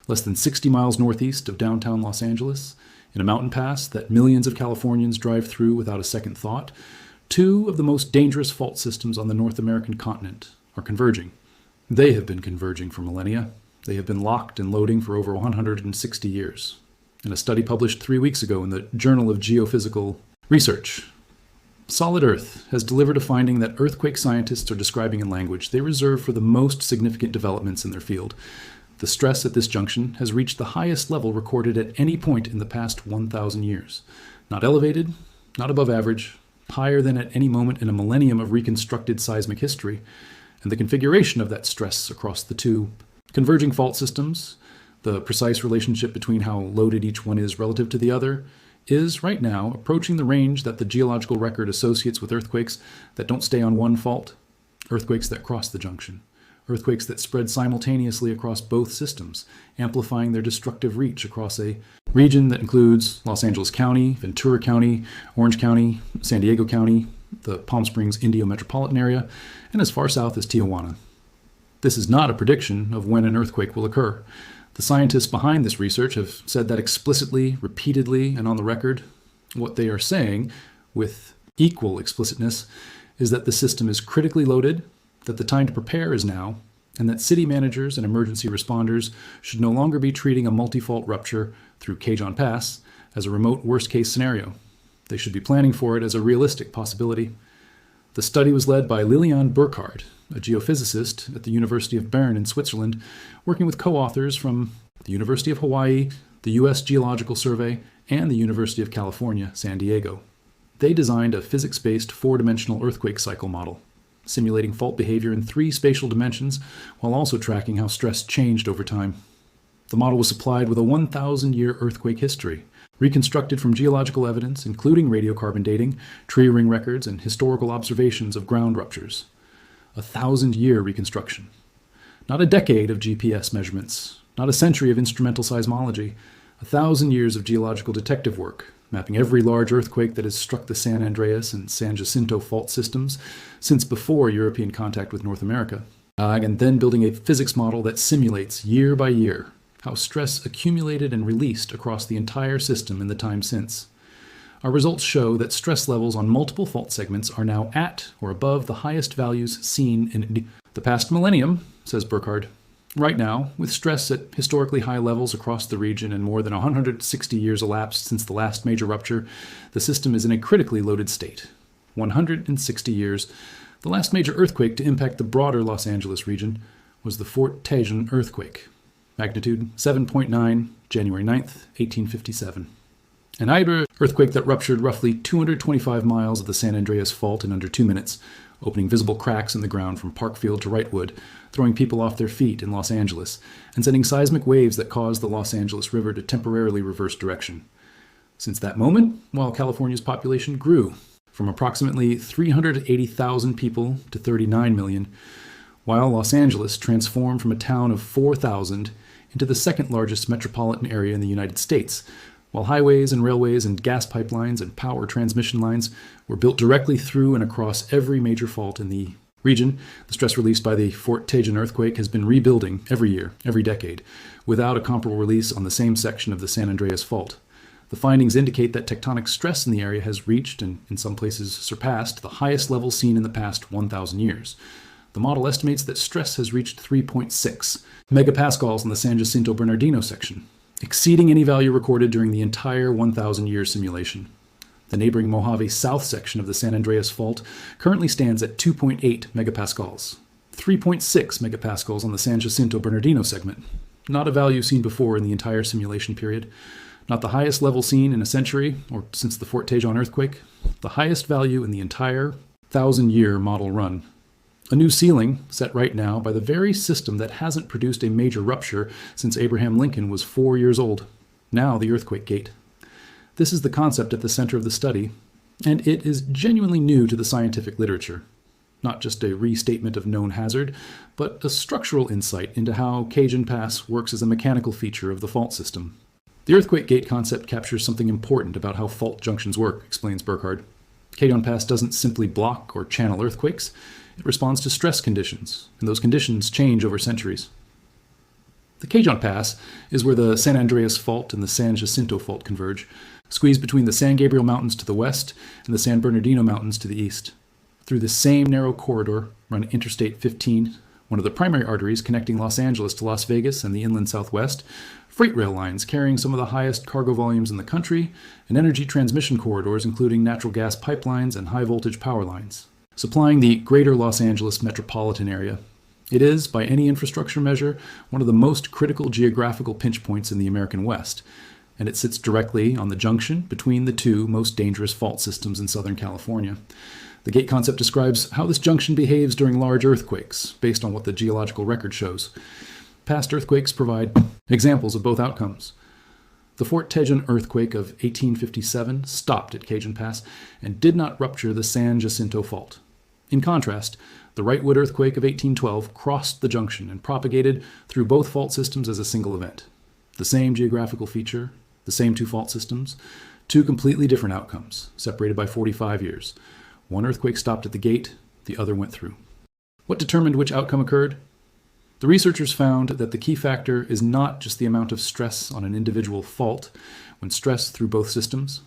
less than 60 miles northeast of downtown Los Angeles, in a mountain pass that millions of Californians drive through without a second thought, two of the most dangerous fault systems on the North American continent are converging. They have been converging for millennia. They have been locked and loading for over 160 years. In a study published 3 weeks ago in the Journal of Geophysical Research, Solid Earth has delivered a finding that earthquake scientists are describing in language they reserve for the most significant developments in their field. The stress at this junction has reached the highest level recorded at any point in the past 1,000 years. Not elevated, not above average, higher than at any moment in a millennium of reconstructed seismic history. And the configuration of that stress across the two converging fault systems, the precise relationship between how loaded each one is relative to the other, is right now approaching the range that the geological record associates with earthquakes that don't stay on one fault, earthquakes that cross the junction, earthquakes that spread simultaneously across both systems, amplifying their destructive reach across a region that includes Los Angeles County, Ventura County, Orange County, San Diego County, the Palm Springs Indio metropolitan area, and as far south as Tijuana. This is not a prediction of when an earthquake will occur. The scientists behind this research have said that explicitly, repeatedly, and on the record. What they are saying, with equal explicitness, is that the system is critically loaded, that the time to prepare is now, and that city managers and emergency responders should no longer be treating a multi-fault rupture through Cajon Pass as a remote worst-case scenario. They should be planning for it as a realistic possibility. The study was led by Lilian Burkhardt, a geophysicist at the University of Bern in Switzerland, working with co-authors from the University of Hawaii, the U.S. Geological Survey, and the University of California, San Diego. They designed a physics-based four-dimensional earthquake cycle model, simulating fault behavior in 3 spatial dimensions while also tracking how stress changed over time. The model was supplied with a 1,000-year earthquake history, reconstructed from geological evidence, including radiocarbon dating, tree ring records, and historical observations of ground ruptures. A 1,000-year reconstruction. Not a decade of GPS measurements, not a century of instrumental seismology, 1,000 years of geological detective work, mapping every large earthquake that has struck the San Andreas and San Jacinto fault systems since before European contact with North America, and then building a physics model that simulates year by year how stress accumulated and released across the entire system in the time since. Our results show that stress levels on multiple fault segments are now at or above the highest values seen in the past millennium, says Burkhardt. Right now, with stress at historically high levels across the region and more than 160 years elapsed since the last major rupture, the system is in a critically loaded state. 160 years. The last major earthquake to impact the broader Los Angeles region was the Fort Tejon earthquake. Magnitude 7.9, January 9th, 1857. An Ibera earthquake that ruptured roughly 225 miles of the San Andreas Fault in under 2 minutes, opening visible cracks in the ground from Parkfield to Wrightwood, throwing people off their feet in Los Angeles, and sending seismic waves that caused the Los Angeles River to temporarily reverse direction. Since that moment, while California's population grew from approximately 380,000 people to 39 million, while Los Angeles transformed from a town of 4,000 into the second largest metropolitan area in the United States, while highways and railways and gas pipelines and power transmission lines were built directly through and across every major fault in the region, the stress released by the Fort Tejon earthquake has been rebuilding every year, every decade, without a comparable release on the same section of the San Andreas Fault. The findings indicate that tectonic stress in the area has reached, and in some places surpassed, the highest level seen in the past 1,000 years. The model estimates that stress has reached 3.6 megapascals in the San Jacinto Bernardino section, exceeding any value recorded during the entire 1,000-year simulation. The neighboring Mojave South section of the San Andreas Fault currently stands at 2.8 megapascals, 3.6 megapascals on the San Jacinto Bernardino segment, not a value seen before in the entire simulation period, not the highest level seen in a century or since the Fort Tejon earthquake, the highest value in the entire 1,000-year model run. A new ceiling set right now by the very system that hasn't produced a major rupture since Abraham Lincoln was 4 years old. Now the earthquake gate. This is the concept at the center of the study, and it is genuinely new to the scientific literature. Not just a restatement of known hazard, but a structural insight into how Cajon Pass works as a mechanical feature of the fault system. The earthquake gate concept captures something important about how fault junctions work, explains Burkhardt. Cajon Pass doesn't simply block or channel earthquakes. It responds to stress conditions, and those conditions change over centuries. The Cajon Pass is where the San Andreas Fault and the San Jacinto Fault converge, squeezed between the San Gabriel Mountains to the west and the San Bernardino Mountains to the east. Through the same narrow corridor run Interstate 15, one of the primary arteries connecting Los Angeles to Las Vegas and the inland southwest, freight rail lines carrying some of the highest cargo volumes in the country, and energy transmission corridors including natural gas pipelines and high-voltage power lines, supplying the greater Los Angeles metropolitan area. It is, by any infrastructure measure, one of the most critical geographical pinch points in the American West, and it sits directly on the junction between the two most dangerous fault systems in Southern California. The gate concept describes how this junction behaves during large earthquakes, based on what the geological record shows. Past earthquakes provide examples of both outcomes. The Fort Tejon earthquake of 1857 stopped at Cajon Pass and did not rupture the San Jacinto Fault. In contrast, the Wrightwood earthquake of 1812 crossed the junction and propagated through both fault systems as a single event. The same geographical feature, the same two fault systems, two completely different outcomes, separated by 45 years. One earthquake stopped at the gate, the other went through. What determined which outcome occurred? The researchers found that the key factor is not just the amount of stress on an individual fault when stressed through both systems.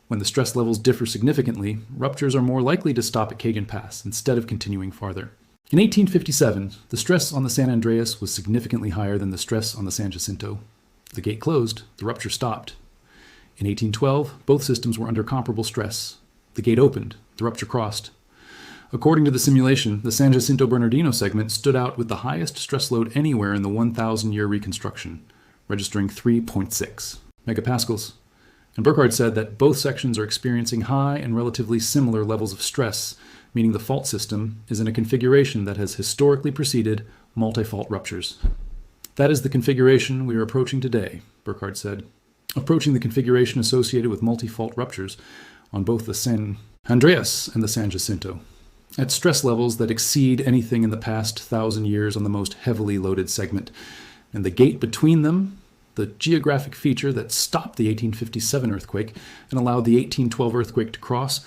When the stress levels differ significantly, ruptures are more likely to stop at Cajon Pass instead of continuing farther. In 1857, the stress on the San Andreas was significantly higher than the stress on the San Jacinto. The gate closed, the rupture stopped. In 1812, both systems were under comparable stress. The gate opened, the rupture crossed. According to the simulation, the San Jacinto Bernardino segment stood out with the highest stress load anywhere in the 1,000-year reconstruction, registering 3.6 megapascals. And Burkhardt said that both sections are experiencing high and relatively similar levels of stress, meaning the fault system is in a configuration that has historically preceded multi-fault ruptures. That is the configuration we are approaching today, Burkhardt said. Approaching the configuration associated with multi-fault ruptures on both the San Andreas and the San Jacinto, at stress levels that exceed anything in the past 1,000 years on the most heavily loaded segment. And the gate between them, the geographic feature that stopped the 1857 earthquake and allowed the 1812 earthquake to cross,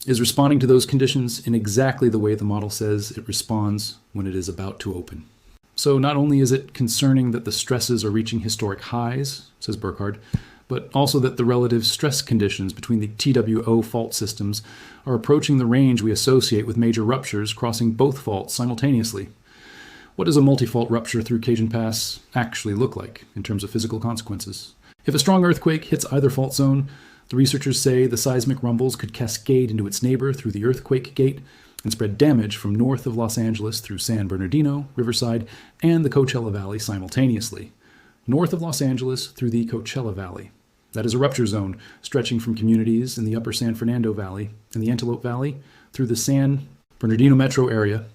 is responding to those conditions in exactly the way the model says it responds when it is about to open. So not only is it concerning that the stresses are reaching historic highs, says Burkhardt, but also that the relative stress conditions between the TWO fault systems are approaching the range we associate with major ruptures crossing both faults simultaneously. What does a multi-fault rupture through Cajon Pass actually look like in terms of physical consequences? If a strong earthquake hits either fault zone, the researchers say the seismic rumbles could cascade into its neighbor through the earthquake gate and spread damage from north of Los Angeles through San Bernardino, Riverside, and the Coachella Valley simultaneously. North of Los Angeles through the Coachella Valley. That is a rupture zone stretching from communities in the upper San Fernando Valley and the Antelope Valley through the San Bernardino metro area,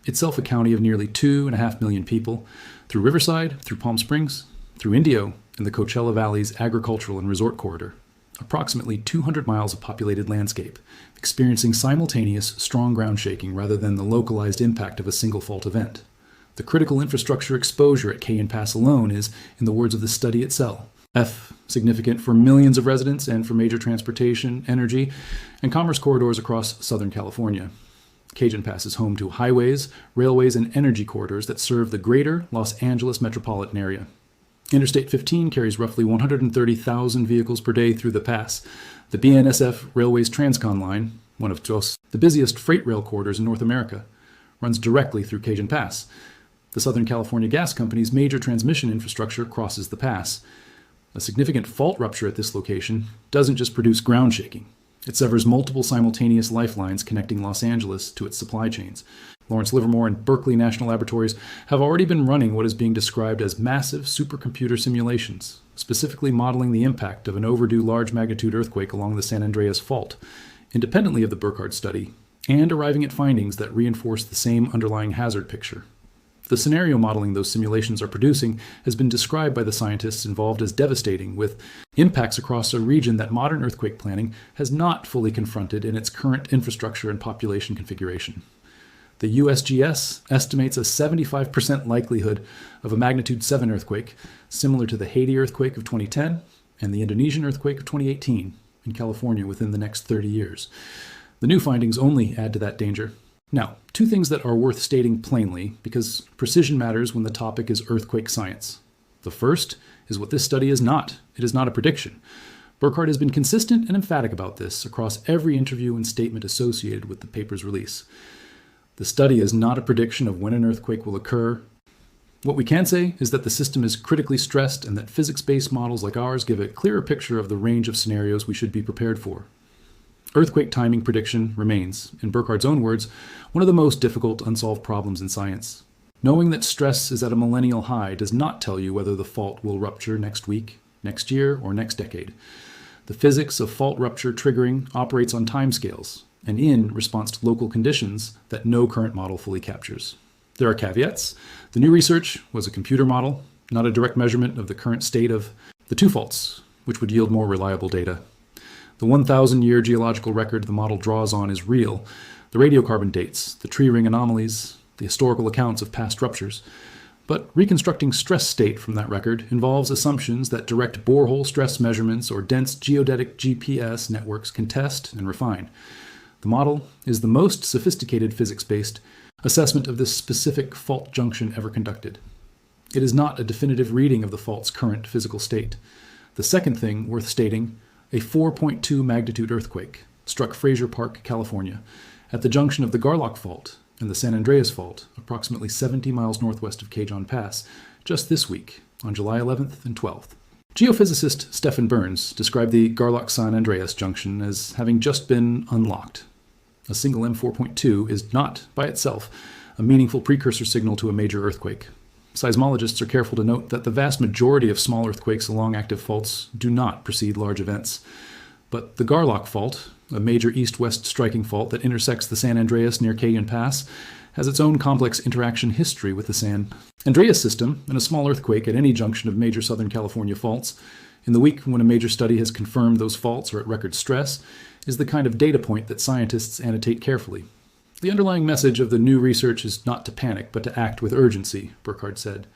itself a county of nearly 2.5 million people, through Riverside, through Palm Springs, through Indio, and the Coachella Valley's agricultural and resort corridor. Approximately 200 miles of populated landscape, experiencing simultaneous strong ground shaking rather than the localized impact of a single fault event. The critical infrastructure exposure at Cajon Pass alone is, in the words of the study itself, F, significant for millions of residents and for major transportation, energy, and commerce corridors across Southern California. Cajon Pass is home to highways, railways, and energy corridors that serve the greater Los Angeles metropolitan area. Interstate 15 carries roughly 130,000 vehicles per day through the pass. The BNSF Railways Transcon line, one of the busiest freight rail corridors in North America, runs directly through Cajon Pass. The Southern California Gas Company's major transmission infrastructure crosses the pass. A significant fault rupture at this location doesn't just produce ground shaking. It severs multiple simultaneous lifelines connecting Los Angeles to its supply chains. Lawrence Livermore and Berkeley National Laboratories have already been running what is being described as massive supercomputer simulations, specifically modeling the impact of an overdue large magnitude earthquake along the San Andreas Fault, independently of the Burkhardt study, and arriving at findings that reinforce the same underlying hazard picture. The scenario modeling those simulations are producing has been described by the scientists involved as devastating, with impacts across a region that modern earthquake planning has not fully confronted in its current infrastructure and population configuration. The USGS estimates a 75% likelihood of a magnitude 7 earthquake, similar to the Haiti earthquake of 2010 and the Indonesian earthquake of 2018 in California within the next 30 years. The new findings only add to that danger. Now, two things that are worth stating plainly, because precision matters when the topic is earthquake science. The first is what this study is not. It is not a prediction. Burkhardt has been consistent and emphatic about this across every interview and statement associated with the paper's release. The study is not a prediction of when an earthquake will occur. What we can say is that the system is critically stressed and that physics-based models like ours give a clearer picture of the range of scenarios we should be prepared for. Earthquake timing prediction remains, in Burkhardt's own words, one of the most difficult unsolved problems in science. Knowing that stress is at a millennial high does not tell you whether the fault will rupture next week, next year, or next decade. The physics of fault rupture triggering operates on timescales and in response to local conditions that no current model fully captures. There are caveats. The new research was a computer model, not a direct measurement of the current state of the two faults, which would yield more reliable data. The 1,000-year geological record the model draws on is real. The radiocarbon dates, the tree ring anomalies, the historical accounts of past ruptures. But reconstructing stress state from that record involves assumptions that direct borehole stress measurements or dense geodetic GPS networks can test and refine. The model is the most sophisticated physics-based assessment of this specific fault junction ever conducted. It is not a definitive reading of the fault's current physical state. The second thing worth stating, a 4.2 magnitude earthquake struck Fraser Park, California, at the junction of the Garlock Fault and the San Andreas Fault, approximately 70 miles northwest of Cajon Pass, just this week, on July 11th and 12th. Geophysicist Stephen Burns described the Garlock-San Andreas junction as having just been unlocked. A single M4.2 is not, by itself, a meaningful precursor signal to a major earthquake. Seismologists are careful to note that the vast majority of small earthquakes along active faults do not precede large events. But the Garlock Fault, a major east-west striking fault that intersects the San Andreas near Cajon Pass, has its own complex interaction history with the San Andreas system, and a small earthquake at any junction of major Southern California faults, in the week when a major study has confirmed those faults are at record stress, is the kind of data point that scientists annotate carefully. The underlying message of the new research is not to panic, but to act with urgency, Burkhardt said.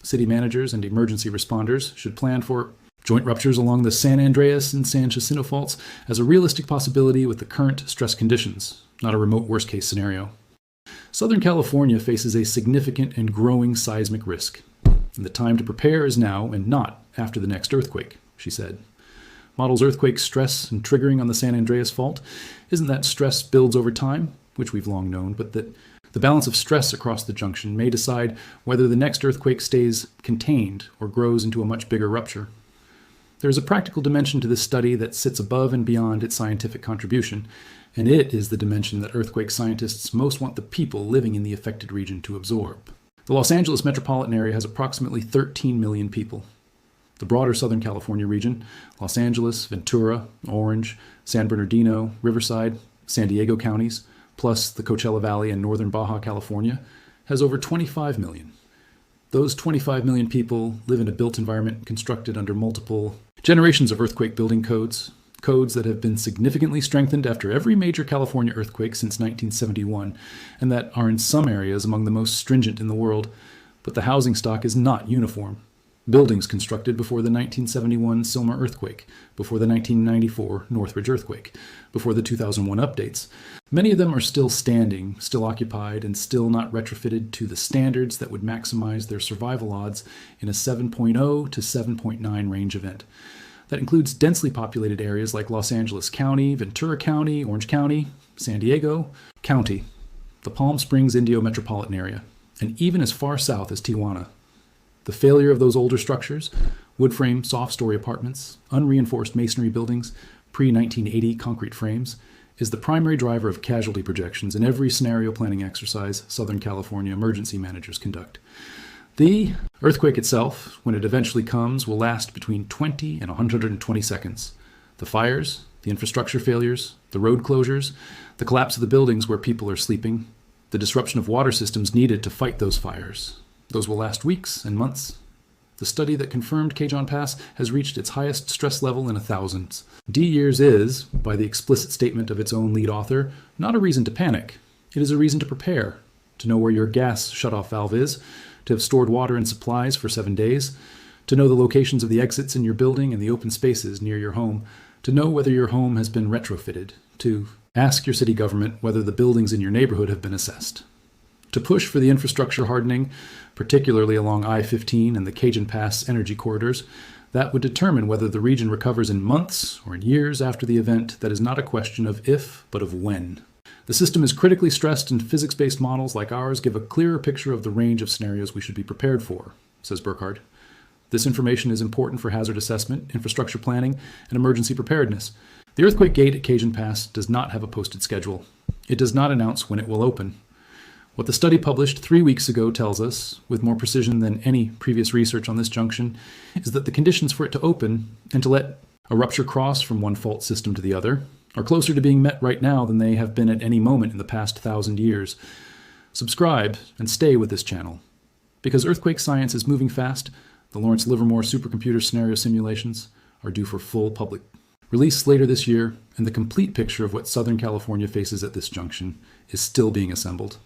City managers and emergency responders should plan for joint ruptures along the San Andreas and San Jacinto faults as a realistic possibility with the current stress conditions, not a remote worst-case scenario. Southern California faces a significant and growing seismic risk, and the time to prepare is now and not after the next earthquake, she said. Models earthquake stress and triggering on the San Andreas Fault isn't that stress builds over time, which we've long known, but that the balance of stress across the junction may decide whether the next earthquake stays contained or grows into a much bigger rupture. There is a practical dimension to this study that sits above and beyond its scientific contribution, and it is the dimension that earthquake scientists most want the people living in the affected region to absorb. The Los Angeles metropolitan area has approximately 13 million people. The broader Southern California region, Los Angeles, Ventura, Orange, San Bernardino, Riverside, San Diego counties, plus the Coachella Valley and northern Baja California, has over 25 million. Those 25 million people live in a built environment constructed under multiple generations of earthquake building codes that have been significantly strengthened after every major California earthquake since 1971, and that are in some areas among the most stringent in the world, but the housing stock is not uniform. Buildings constructed before the 1971 Silmar earthquake, before the 1994 Northridge earthquake, before the 2001 updates. Many of them are still standing, still occupied, and still not retrofitted to the standards that would maximize their survival odds in a 7.0 to 7.9 range event. That includes densely populated areas like Los Angeles County, Ventura County, Orange County, San Diego County, the Palm Springs Indio metropolitan area, and even as far south as Tijuana. The failure of those older structures, wood frame soft-story apartments, unreinforced masonry buildings, pre-1980 concrete frames, is the primary driver of casualty projections in every scenario planning exercise Southern California emergency managers conduct. The earthquake itself, when it eventually comes, will last between 20 and 120 seconds. The fires, the infrastructure failures, the road closures, the collapse of the buildings where people are sleeping, the disruption of water systems needed to fight those fires. Those will last weeks and months. The study that confirmed Cajon Pass has reached its highest stress level in the thousands. D years is, by the explicit statement of its own lead author, not a reason to panic. It is a reason to prepare, to know where your gas shutoff valve is, to have stored water and supplies for 7 days, to know the locations of the exits in your building and the open spaces near your home, to know whether your home has been retrofitted, to ask your city government whether the buildings in your neighborhood have been assessed. To push for the infrastructure hardening, particularly along I-15 and the Cajon Pass energy corridors, that would determine whether the region recovers in months or in years after the event. That is not a question of if, but of when. The system is critically stressed, and physics-based models like ours give a clearer picture of the range of scenarios we should be prepared for, says Burkhardt. This information is important for hazard assessment, infrastructure planning, and emergency preparedness. The earthquake gate at Cajon Pass does not have a posted schedule. It does not announce when it will open. What the study published 3 weeks ago tells us, with more precision than any previous research on this junction, is that the conditions for it to open and to let a rupture cross from one fault system to the other are closer to being met right now than they have been at any moment in the past 1,000 years. Subscribe and stay with this channel. Because earthquake science is moving fast, the Lawrence Livermore supercomputer scenario simulations are due for full public release later this year, and the complete picture of what Southern California faces at this junction is still being assembled.